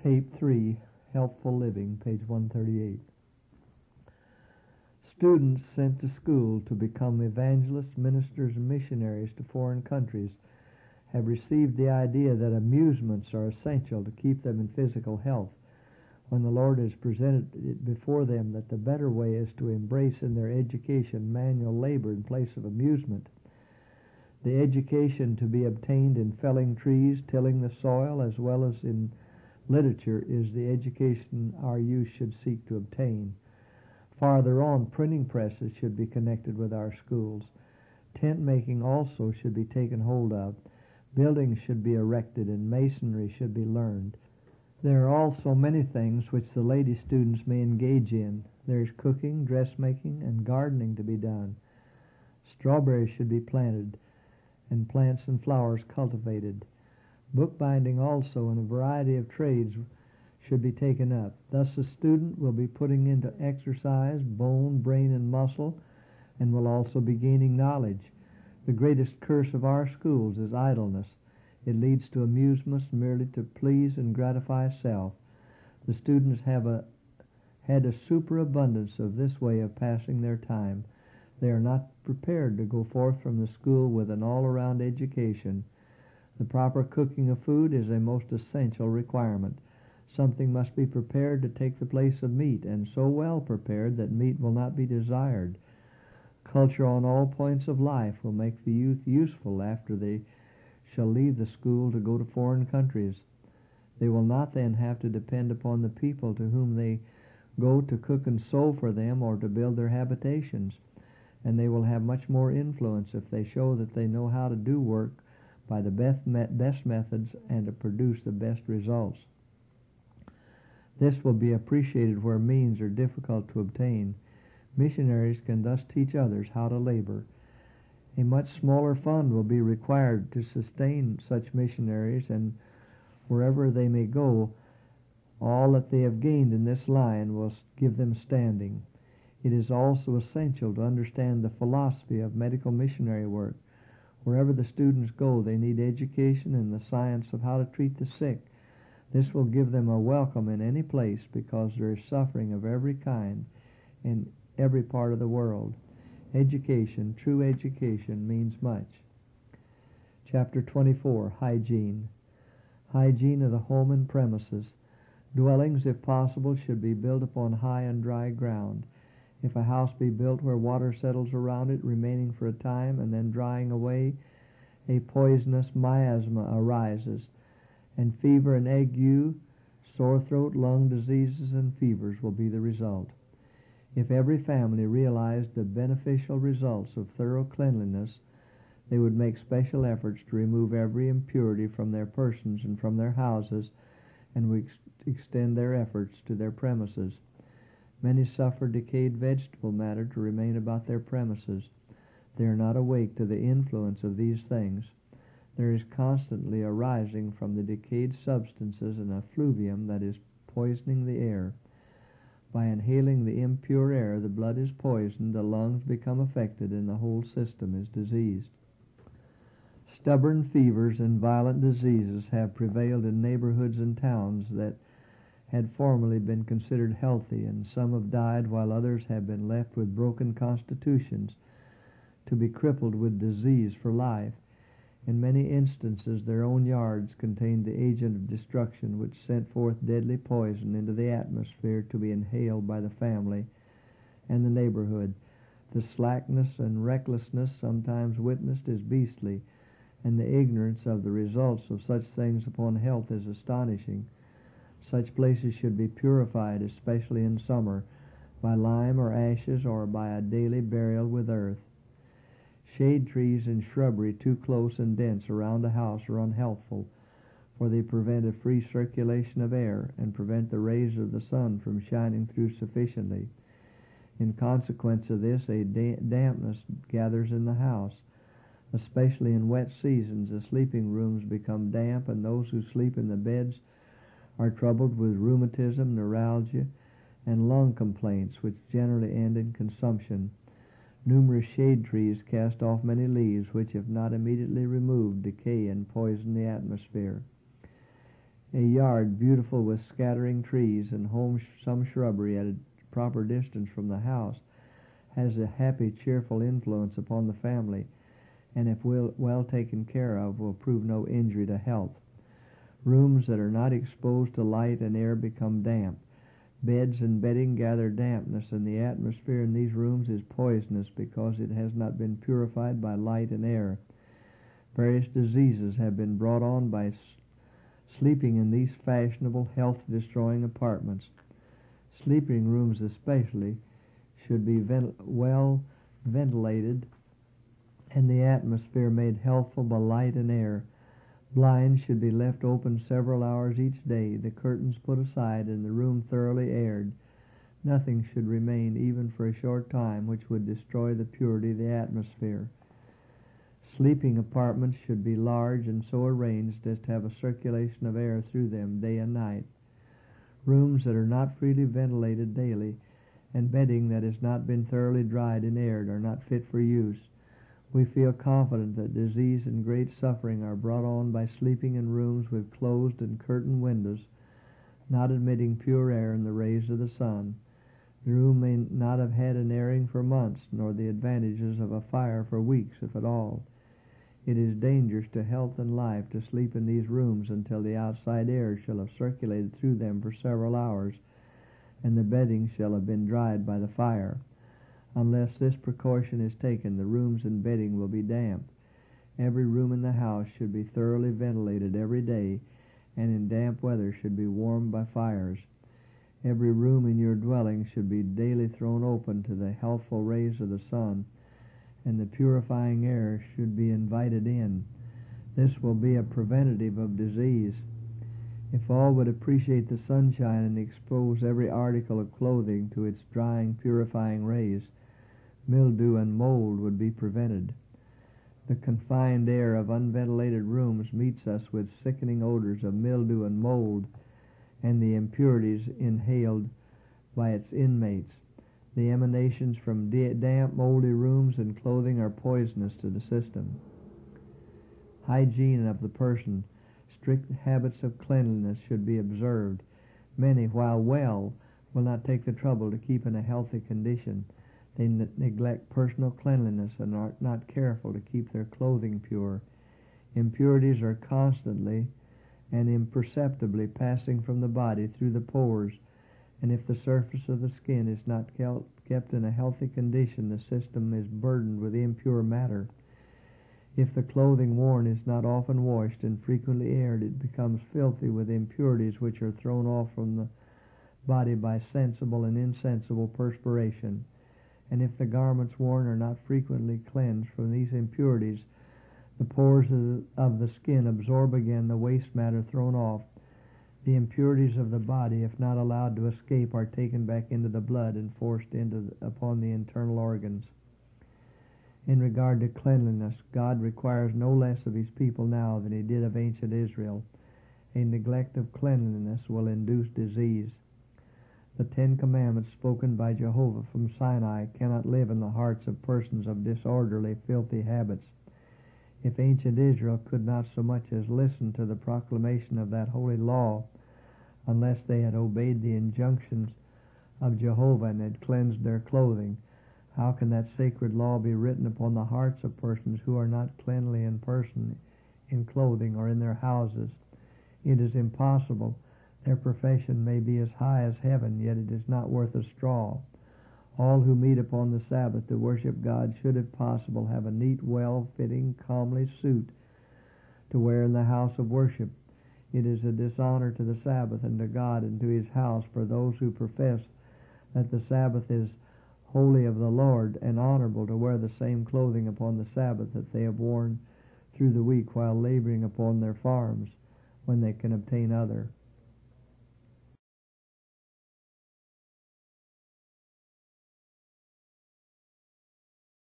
Tape 3, Healthful Living, page 138. Students sent to school to become evangelists, ministers, and missionaries to foreign countries have received the idea that amusements are essential to keep them in physical health, when the Lord has presented it before them that the better way is to embrace in their education manual labor in place of amusement. The education to be obtained in felling trees, tilling the soil, as well as in literature, is the education our youth should seek to obtain. Farther on, printing presses should be connected with our schools. Tent making also should be taken hold of. Buildings should be erected, and masonry should be learned. There are also many things which the lady students may engage in. There is cooking, dressmaking, and gardening to be done. Strawberries should be planted, and plants and flowers cultivated. Bookbinding also and a variety of trades should be taken up. Thus the student will be putting into exercise bone, brain, and muscle, and will also be gaining knowledge. The greatest curse of our schools is idleness. It leads to amusements merely to please and gratify self. The students have had a superabundance of this way of passing their time. They are not prepared to go forth from the school with an all-around education. The proper cooking of food is a most essential requirement. Something must be prepared to take the place of meat, and so well prepared that meat will not be desired. Culture on all points of life will make the youth useful after they shall leave the school to go to foreign countries. They will not then have to depend upon the people to whom they go to cook and sew for them or to build their habitations, and they will have much more influence if they show that they know how to do work by the best methods and to produce the best results. This will be appreciated where means are difficult to obtain. Missionaries can thus teach others how to labor. A much smaller fund will be required to sustain such missionaries, and wherever they may go, all that they have gained in this line will give them standing. It is also essential to understand the philosophy of medical missionary work. Wherever the students go, they need education in the science of how to treat the sick. This will give them a welcome in any place, because there is suffering of every kind in every part of the world. Education, true education, means much. Chapter 24, Hygiene. Hygiene of the home and premises. Dwellings, if possible, should be built upon high and dry ground. If a house be built where water settles around it, remaining for a time and then drying away, a poisonous miasma arises, and fever and ague, sore throat, lung diseases, and fevers will be the result. If every family realized the beneficial results of thorough cleanliness, they would make special efforts to remove every impurity from their persons and from their houses, and would extend their efforts to their premises. Many suffer decayed vegetable matter to remain about their premises. They are not awake to the influence of these things. There is constantly arising from the decayed substances an effluvium that is poisoning the air. By inhaling the impure air, the blood is poisoned, the lungs become affected, and the whole system is diseased. Stubborn fevers and violent diseases have prevailed in neighborhoods and towns that had formerly been considered healthy, and some have died while others have been left with broken constitutions to be crippled with disease for life. In many instances, their own yards contained the agent of destruction which sent forth deadly poison into the atmosphere to be inhaled by the family and the neighborhood. The slackness and recklessness sometimes witnessed is beastly, and the ignorance of the results of such things upon health is astonishing. Such places should be purified, especially in summer, by lime or ashes, or by a daily burial with earth. Shade trees and shrubbery too close and dense around a house are unhealthful, for they prevent a free circulation of air and prevent the rays of the sun from shining through sufficiently. In consequence of this, a dampness gathers in the house. Especially in wet seasons, the sleeping rooms become damp, and those who sleep in the beds are troubled with rheumatism, neuralgia, and lung complaints, which generally end in consumption. Numerous shade trees cast off many leaves which, if not immediately removed, decay and poison the atmosphere. A yard beautiful with scattering trees and some shrubbery at a proper distance from the house has a happy, cheerful influence upon the family, and if well taken care of, will prove no injury to health. Rooms that are not exposed to light and air become damp. Beds and bedding gather dampness, and the atmosphere in these rooms is poisonous because it has not been purified by light and air. Various diseases have been brought on by sleeping in these fashionable, health-destroying apartments. Sleeping rooms especially should be well ventilated and the atmosphere made healthful by light and air. Blinds should be left open several hours each day, the curtains put aside, and the room thoroughly aired. Nothing should remain even for a short time which would destroy the purity of the atmosphere. Sleeping apartments should be large and so arranged as to have a circulation of air through them day and night. Rooms that are not freely ventilated daily and bedding that has not been thoroughly dried and aired are not fit for use. We feel confident that disease and great suffering are brought on by sleeping in rooms with closed and curtained windows, not admitting pure air and the rays of the sun. The room may not have had an airing for months, nor the advantages of a fire for weeks, if at all. It is dangerous to health and life to sleep in these rooms until the outside air shall have circulated through them for several hours, and the bedding shall have been dried by the fire. Unless this precaution is taken, the rooms and bedding will be damp. Every room in the house should be thoroughly ventilated every day, and in damp weather should be warmed by fires. Every room in your dwelling should be daily thrown open to the healthful rays of the sun, and the purifying air should be invited in. This will be a preventative of disease. If all would appreciate the sunshine and expose every article of clothing to its drying, purifying rays, mildew and mold would be prevented. The confined air of unventilated rooms meets us with sickening odors of mildew and mold and the impurities inhaled by its inmates. The emanations from damp, moldy rooms and clothing are poisonous to the system. Hygiene of the person. Strict habits of cleanliness should be observed. Many, while well, will not take the trouble to keep in a healthy condition. They neglect personal cleanliness and are not careful to keep their clothing pure. Impurities are constantly and imperceptibly passing from the body through the pores, and if the surface of the skin is not kept in a healthy condition, the system is burdened with impure matter. If the clothing worn is not often washed and frequently aired, it becomes filthy with impurities which are thrown off from the body by sensible and insensible perspiration. And if the garments worn are not frequently cleansed from these impurities, the pores of the skin absorb again the waste matter thrown off. The impurities of the body, if not allowed to escape, are taken back into the blood and forced upon the internal organs. In regard to cleanliness, God requires no less of his people now than he did of ancient Israel. A neglect of cleanliness will induce disease. The 10 Commandments spoken by Jehovah from Sinai cannot live in the hearts of persons of disorderly, filthy habits. If ancient Israel could not so much as listen to the proclamation of that holy law, unless they had obeyed the injunctions of Jehovah and had cleansed their clothing, how can that sacred law be written upon the hearts of persons who are not cleanly in person, in clothing, or in their houses? It is impossible. Their profession may be as high as heaven, yet it is not worth a straw. All who meet upon the Sabbath to worship God should, if possible, have a neat, well-fitting, comely suit to wear in the house of worship. It is a dishonor to the Sabbath and to God and to his house for those who profess that the Sabbath is holy of the Lord and honorable to wear the same clothing upon the Sabbath that they have worn through the week while laboring upon their farms when they can obtain other.